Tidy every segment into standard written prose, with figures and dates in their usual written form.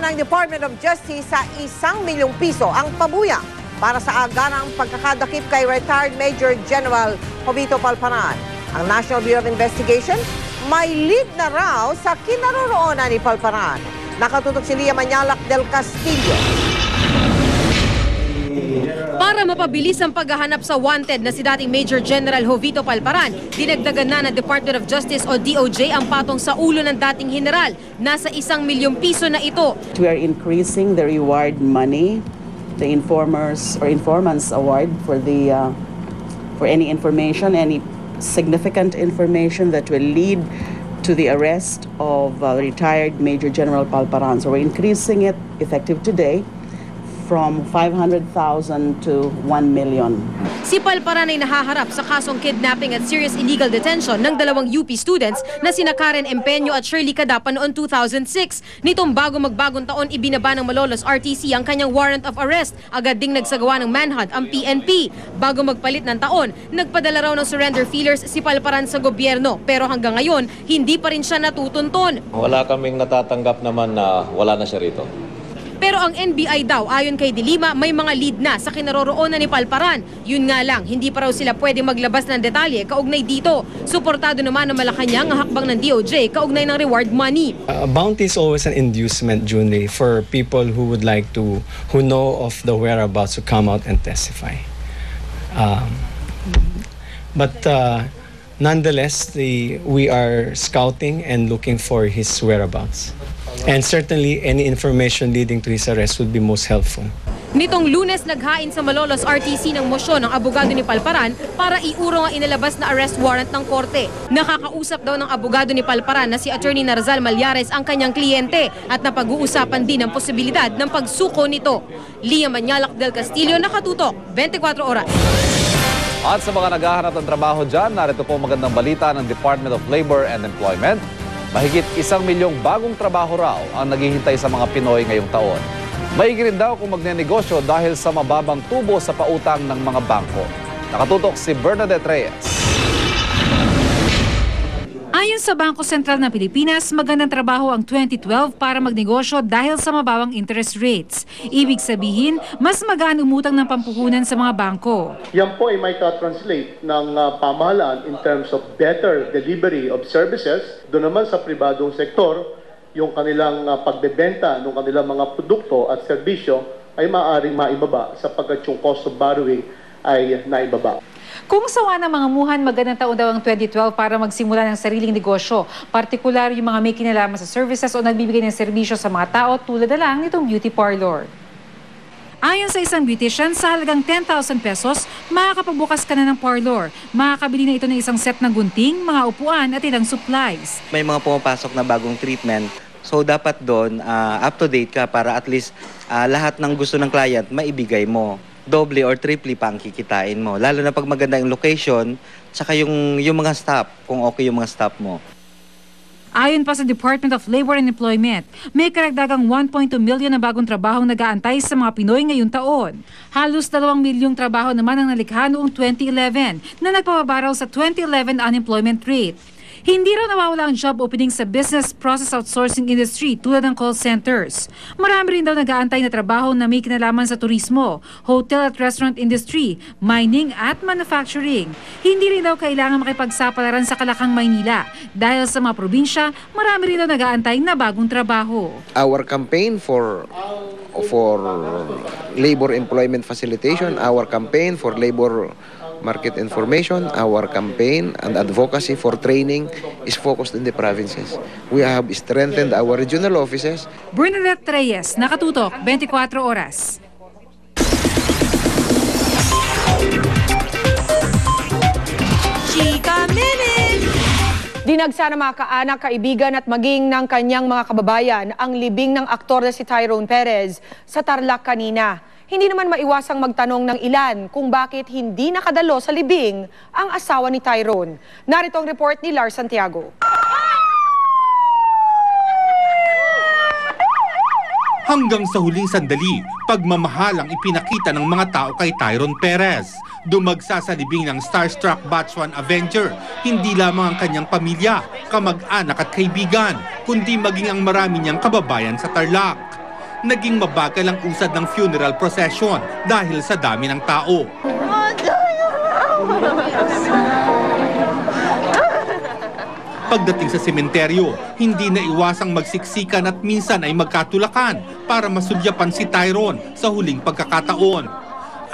ng Department of Justice sa 1 milyong piso ang pabuya para sa agarang pagkakadakip kay retired Major General Jovito Palparan. Ang National Bureau of Investigation may lead na raw sa kinaroroonan ni Palparan. Nakatutok si Lia Manyalak del Castillo. Para mapabilis ang paghahanap sa wanted na si dating Major General Jovito Palparan, dinagdagan na ng Department of Justice o DOJ ang patong sa ulo ng dating general. Nasa 1 milyong piso na ito. We are increasing the reward money, the informers or informants award for any information, any significant information that will lead to the arrest of retired Major General Palparan. So we're increasing it effective today from 500,000 to 1 million. Si Palparan ay nahaharap sa kasong kidnapping at serious illegal detention ng 2 UP students na sina Karen Empeño at Shirley Cadapa noong 2006. Nitong bago magbagong taon, ibinaba ng Malolos RTC ang kanyang warrant of arrest. Agad ding nagsagawa ng manhunt ang PNP. Bago magpalit ng taon, nagpadala raw ng surrender feelers si Palparan sa gobyerno. Pero hanggang ngayon, hindi pa rin siya natutunton. Wala kaming natatanggap naman na wala na siya rito. Pero ang NBI daw, ayon kay Dilima, may mga lead na sa kinaroroonan ni Palparan. Yun nga lang, hindi pa raw sila pwede maglabas ng detalye kaugnay dito. Suportado naman ng Malacanang ang hakbang ng DOJ kaugnay ng reward money. Bounty is always an inducement, Junlei, for people who would like to, who know of the whereabouts to come out and testify. Nonetheless, we are scouting and looking for his whereabouts. And certainly, any information leading to his arrest would be most helpful. Nitong Lunes, naghain sa Malolos RTC ng mosyon ng abogado ni Palparan para iurong ang inilabas na arrest warrant ng korte. Nakakausap daw ng abogado ni Palparan na si Attorney Narzal Malyares ang kanyang kliyente at napag-uusapan din ang posibilidad ng pagsuko nito. Lia Manyalak del Castillo, nakatutok, 24 oras. At sa mga naghahanap ng trabaho dyan, narito po magandang balita ng Department of Labor and Employment. Mahigit 1 milyong bagong trabaho raw ang naghihintay sa mga Pinoy ngayong taon. Maigi rin daw kung magnenegosyo dahil sa mababang tubo sa pautang ng mga bangko. Nakatutok si Bernadette Reyes. Ayon sa Bangko Sentral ng Pilipinas, magandang trabaho ang 2012 para magnegosyo dahil sa mababang interest rates. Ibig sabihin, mas magaan umutang ng pampuhunan sa mga bangko. Yan po ay may translate ng pamahalaan in terms of better delivery of services. Doon naman sa pribadong sektor, yung kanilang pagbebenta ng kanilang mga produkto at serbisyo ay maaaring maibaba sapagkat yung cost of borrowing ay naibaba. Kung sawa ng mga muhan, magandang taon daw ang 2012 para magsimula ng sariling negosyo. Partikular yung mga may kinalaman sa services o nagbibigay ng serbisyo sa mga tao tulad na lang nitong beauty parlor. Ayon sa isang beautician, sa halagang 10,000 pesos, makakapagbukas ka na ng parlor. Makakabili na ito ng isang set ng gunting, mga upuan at ilang supplies. May mga pumapasok na bagong treatment. So dapat doon up to date ka para at least lahat ng gusto ng client maibigay mo. Doble or triple pa ang kikitain mo. Lalo na pag maganda yung location, tsaka yung mga staff, kung okay yung mga staff mo. Ayon pa sa Department of Labor and Employment, may karagdagang 1.2 million na bagong trabahong nag-aantay sa mga Pinoy ngayong taon. Halos 2 milyong trabaho naman ang nalikha noong 2011 na nagpapabaraw sa 2011 unemployment rate. Hindi raw nawawala ang job opening sa business process outsourcing industry tulad ng call centers. Marami rin daw nag-aantay na trabaho na may kinalaman sa turismo, hotel at restaurant industry, mining at manufacturing. Hindi rin daw kailangan makipagsapalaran sa Kalakang, Maynila. Dahil sa mga probinsya, marami rin daw nag-aantay na bagong trabaho. Our campaign for labor employment facilitation, our campaign for labor market information, our campaign and advocacy for training is focused in the provinces. We have strengthened our regional offices. Bernadette Reyes, nakatutok, 24 oras. Chika Minute! Dinagsa ng mga kaanak, kaibigan at maging ng kanyang mga kababayan ang libing ng aktor na si Tyrone Perez sa Tarlac kanina. Hindi naman maiwasang magtanong ng ilan kung bakit hindi nakadalo sa libing ang asawa ni Tyrone. Narito ang report ni Lars Santiago. Hanggang sa huling sandali, pagmamahal ang ipinakita ng mga tao kay Tyrone Perez. Dumagsa sa libing ng starstruck Batch 1 Avenger, hindi lamang ang kanyang pamilya, kamag-anak at kaibigan, kundi maging ang marami niyang kababayan sa Tarlac. naging mabagal ang usad ng funeral procession dahil sa dami ng tao. Pagdating sa sementeryo, hindi na iwasang magsiksikan at minsan ay magkatulakan para masulyapan si Tyrone sa huling pagkakataon.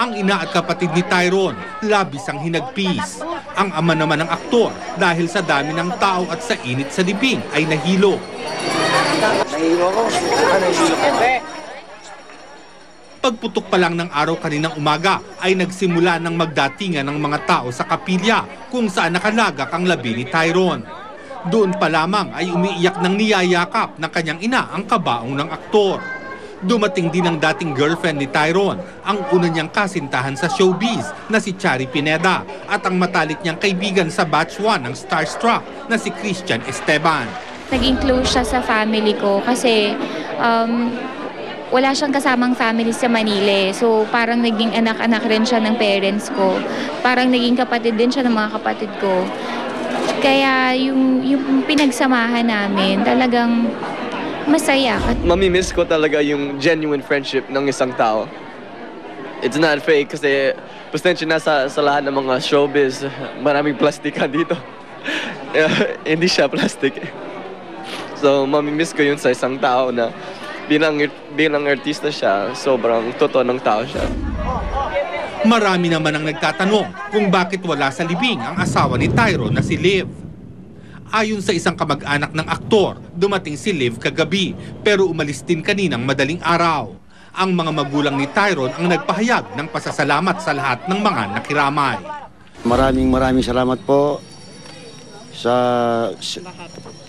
Ang ina at kapatid ni Tyrone, labis ang hinagpis. Ang ama naman ng aktor, dahil sa dami ng tao at sa init sa libing, ay nahilo. Nahilo ko. Pagputok pa lang ng araw kaninang umaga ay nagsimula ng magdatingan ng mga tao sa kapilya kung saan nakalagak ang labi ni Tyrone. Doon pa lamang ay umiiyak ng niyayakap ng kanyang ina ang kabaong ng aktor. Dumating din ang dating girlfriend ni Tyrone, ang una niyang kasintahan sa showbiz na si Chari Pineda at ang matalik niyang kaibigan sa batch 1 ng Starstruck na si Christian Esteban. Naging close siya sa family ko kasi wala siyang kasamang family sa Manila. So parang naging anak-anak rin siya ng parents ko. Parang naging kapatid din siya ng mga kapatid ko. Kaya yung pinagsamahan namin talagang masaya. Mamimiss ko talaga yung genuine friendship ng isang tao. It's not fake kasi pasensya na sa lahat ng mga showbiz. Maraming plastika dito. Hindi siya plastic. So mamimiss ko yun sa isang tao na bilang artista siya, sobrang totoo ng tao siya. Marami naman ang nagtatanong kung bakit wala sa libing ang asawa ni Tyrone na si Liv. Ayon sa isang kamag-anak ng aktor, dumating si Liv kagabi pero umalis din kaninang madaling araw. Ang mga magulang ni Tyrone ang nagpahayag ng pasasalamat sa lahat ng mga nakiramay. Maraming salamat po sa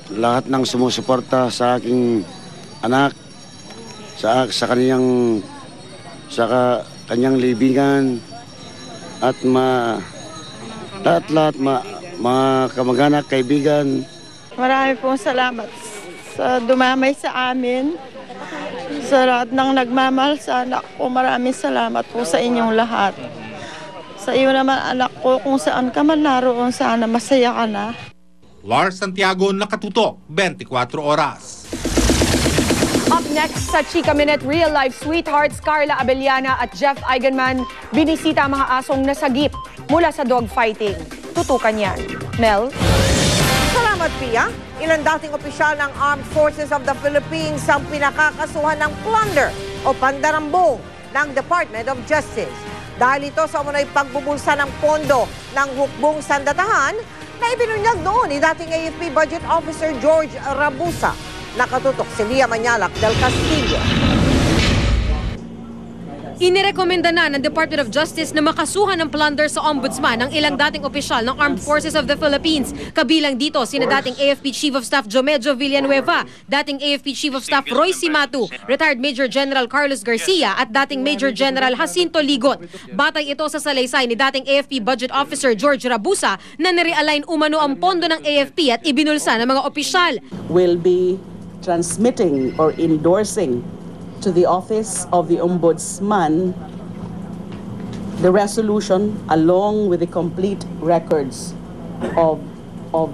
lahat ng sumusuporta sa aking anak, sa kanyang libingan at lahat mga kamag-anak, kaibigan. Marami pong salamat sa dumamay sa amin, sa lahat ng nagmamahal sa anak ko. Maraming salamat po sa inyong lahat. Sa iyo naman anak ko, kung saan ka man naroon, sana masaya ka na. Lars Santiago, Nakatutok, 24 Oras. Up next sa Chika Minute, real-life sweethearts Carla Abellana at Jeff Eigenman binisita ang mga asong nasagip mula sa dogfighting. Tutukan yan. Mel? Salamat, Pia. Ilang dating opisyal ng Armed Forces of the Philippines ang pinakakasuhan ng plunder o pandarambong ng Department of Justice. Dahil ito sa umunoy pagbubulsa ng pondo ng hukbong sandatahan na ibinunyag noon ni dating AFP Budget Officer George Rabusa. Nakatutok si Lia Manyalak del Castillo. Inirekomenda na ng Department of Justice na makasuhan ng plunder sa ombudsman ang ilang dating opisyal ng Armed Forces of the Philippines. Kabilang dito sina dating AFP Chief of Staff Jomedjo Villanueva, dating AFP Chief of Staff Roy Cimatu, retired Major General Carlos Garcia at dating Major General Jacinto Ligot. Batay ito sa salaysay ni dating AFP Budget Officer George Rabusa na nirealign umano ang pondo ng AFP at ibinulsa ng mga opisyal. Will be transmitting or endorsing to the Office of the Ombudsman the resolution along with the complete records of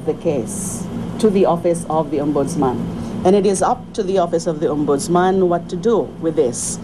the case to the Office of the Ombudsman. And it is up to the Office of the Ombudsman what to do with this.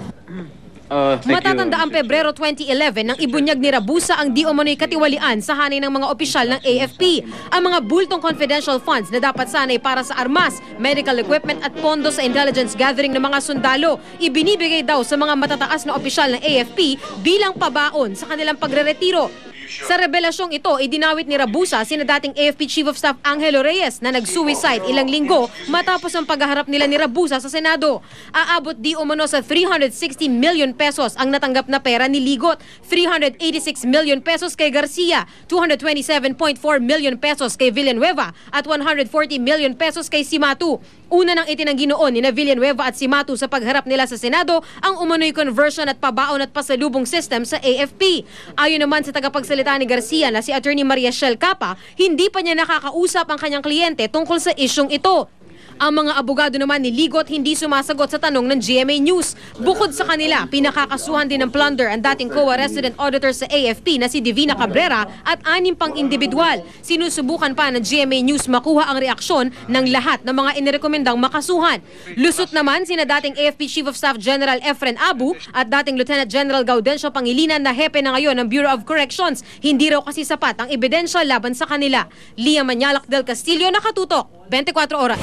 Matatanda ang Pebrero 2011 nang ibunyag ni Rabusa ang di umano'y katiwalian sa hanay ng mga opisyal ng AFP. Ang mga bultong confidential funds na dapat sanay para sa armas, medical equipment at pondo sa intelligence gathering ng mga sundalo, ibinibigay daw sa mga matataas na opisyal ng AFP bilang pabaon sa kanilang pagreretiro. Sa revelasyong ito, idinawit ni Rabusa sina dating AFP Chief of Staff Angelo Reyes na nag-suicide ilang linggo matapos ang paghaharap nila ni Rabusa sa Senado. Aabot di umano sa 360 million pesos ang natanggap na pera ni Ligot, 386 million pesos kay Garcia, 227.4 million pesos kay Villanueva at 140 million pesos kay Cimatu. Una nang itinanggi noon ni Villanueva at Cimatu sa pagharap nila sa Senado ang umano'y conversion at pabaon at pasalubong system sa AFP. Ayon naman sa tagapagsalita ni Garcia na si Attorney Maria Shell Capa, hindi pa niya nakakausap ang kanyang kliyente tungkol sa isyong ito. Ang mga abogado naman ni Ligot hindi sumasagot sa tanong ng GMA News. Bukod sa kanila, pinakakasuhan din ng plunder ang dating COA resident auditor sa AFP na si Divina Cabrera at 6 pang individual. Sinusubukan pa ng GMA News makuha ang reaksyon ng lahat ng mga inirekomendang makasuhan. Lusot naman sina dating AFP Chief of Staff General Efren Abu at dating Lieutenant General Gaudencio Pangilinan na hepe na ngayon ng Bureau of Corrections. Hindi raw kasi sapat ang ebidensya laban sa kanila. Lia Manyalak del Castillo, nakatutok, 24 oras.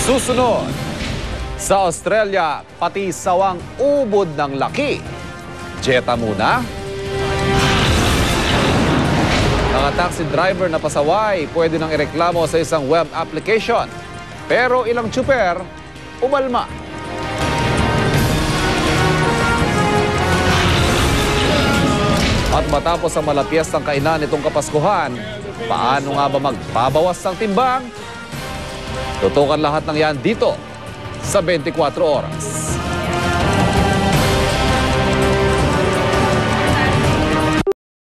Susunod, sa Australia, pati sawang ubod ng laki. Jetta muna. Mga taxi driver na pasaway pwede nang ireklamo sa isang web application. Pero ilang tsuper, umalma. At matapos ang malapiastang kainan nitong Kapaskuhan, paano nga ba magbabawas ng timbang? Tutukan lahat ng yan dito sa 24 oras.